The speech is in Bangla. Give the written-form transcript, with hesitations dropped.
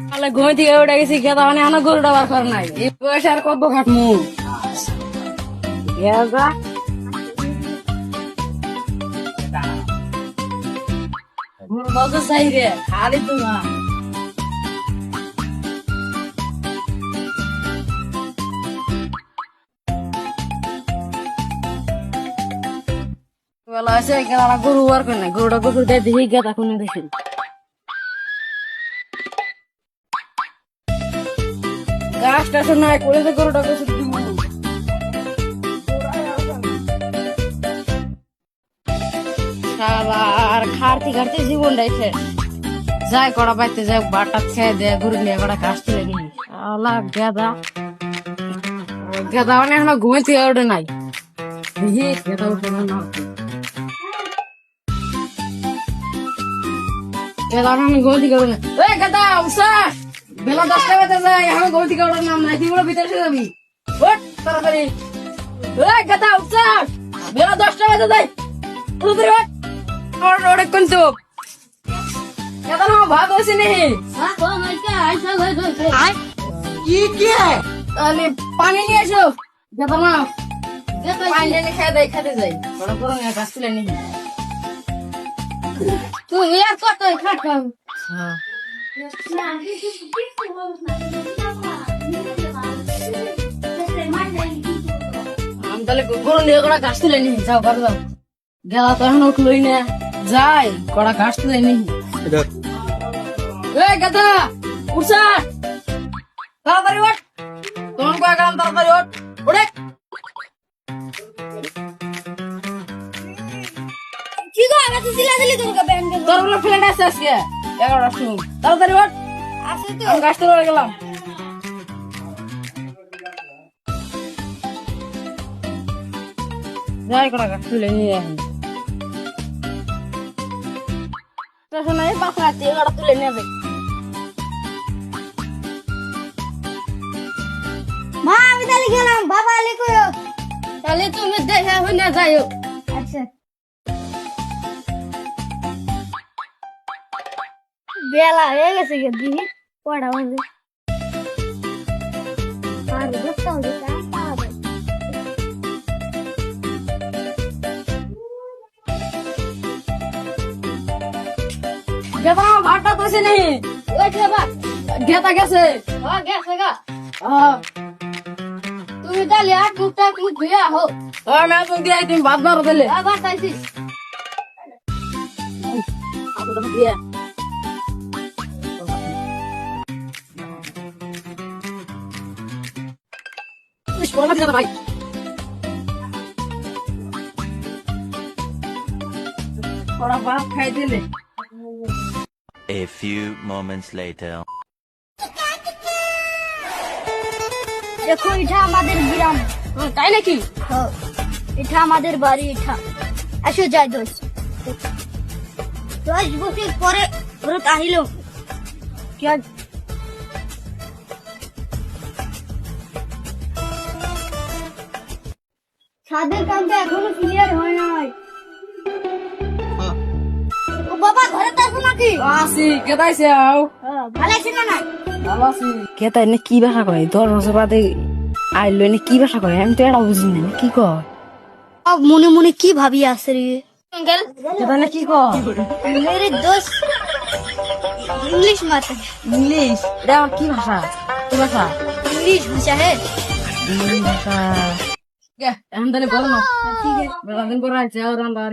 তাহলে ঘুম থেকে উঠে গেছি খেতে মানে এখনো গরুটা বার করে নাই এই বয়সে আর কত খাটমু গরু বলতে চাই রে খালি তো না বেলা আছে গেলা গরু বার করে নাই গরুটা গোবর দিয়ে দেখি গেতা কোনে দেখি গাছটা শোনায় করে তো গরুটা গোসল দিব আর খাড়তে খাড়তে জীবনটাই শেষ যাই কড়া পাইতে যাই বাটা খেয়ে দেয় গরু নিয়ে কড়া ঘাস তুলে নিই আলা গেদা গেদা মানে এখন ঘুমে থেকে ওঠে নাই দেখি গেদা উঠে না গেদা আমি ঘুমে থেকে ওঠে না ওই গেদা উষা বেলা 10টা বাজে যায় এখন ঘুমে থেকে ওঠার নাম নাই তুই বলে ভিতরে যাবি ওঠ তাড়াতাড়ি ওই গেদা উষা বেলা 10টা বাজে যায় তাড়াতাড়ি ওঠ অনেকক্ষণ তো এখনো ভাত হয়েছে নেই তাহলে পানি নিয়ে এসো যেত না পানি টেনে খেতে যাই বড় বড় গাছ তুলে নিই তুই আর কত খাটাম আমি তাহলে গরু নিয়ে কটা গাছ তুলে নিই যাও ঘরে যাও গেলা তো এখন উঠলোই না যাই কটা ঘাস তুলে নিই গাধা উঠছা তাড়াতাড়ি ওঠ তোমার কয়ে গেলাম তাড়াতাড়ি ওঠ ওঠে কি গো আমি তো দিলাদিলি করব ব্যাংকে তোর গুলো ফ্রেন্ড আছে আজকে 11টার সময় তাড়াতাড়ি ওঠ আছে তো আমি গাছ তুলে গেলাম যাই কটা গাছ তুলে নিয়ে এখন শোনাই বাসা কটা তুলে নিয়ে যাই মা আমি তাহলে গেলাম বাবা আলে কইও তাহলে তুমি দেখে হইনা যাইও আচ্ছা বেলা হয়ে গেছে গে দিদি পড়া বাজে আর দশটা হয়ে গেছে গেতা ভাতটা তোছে নেই ওই খাবা গেতা গেছে গেছে গা তুমি তাহলে আর মুখটা মুখ ধুইয়া হো আমি তুমি দিয়ে তুমি ভাত মারো দিলে আবার চাইছি ভাই ওরা ভাত খাই দিলে A few moments later. দেখো এটা আমাদের গ্রাম তাই নাকি এটা আমাদের বাড়ি এটা আসো যাই 10 বছর পরে ফেরত আহিল কি ছাদের কামটা এখনো ক্লিয়ার হয় নাই ও বাবা ঘরে তো আসো নাকি আসি কেদাইছে আও ভালো আছে না নাই ভালো আছি কেতাই না কি ভাষা কয় 10 বছর বাদে আইলো না কি ভাষা কয় আমি তো এটা বুঝি না কি কয় মনে মনে কি ভাবি আছে রে কেতাই না কি কয় मेरे दोस्त इंग्लिश मत ইংলিশ এটা আমার কি ভাষা কি ভাষা इंग्लिश भाषा है ইংলিশ ভাষা কে এখন তাহলে বলো না ঠিক আছে বেলা দিন পর আছে আর আমরা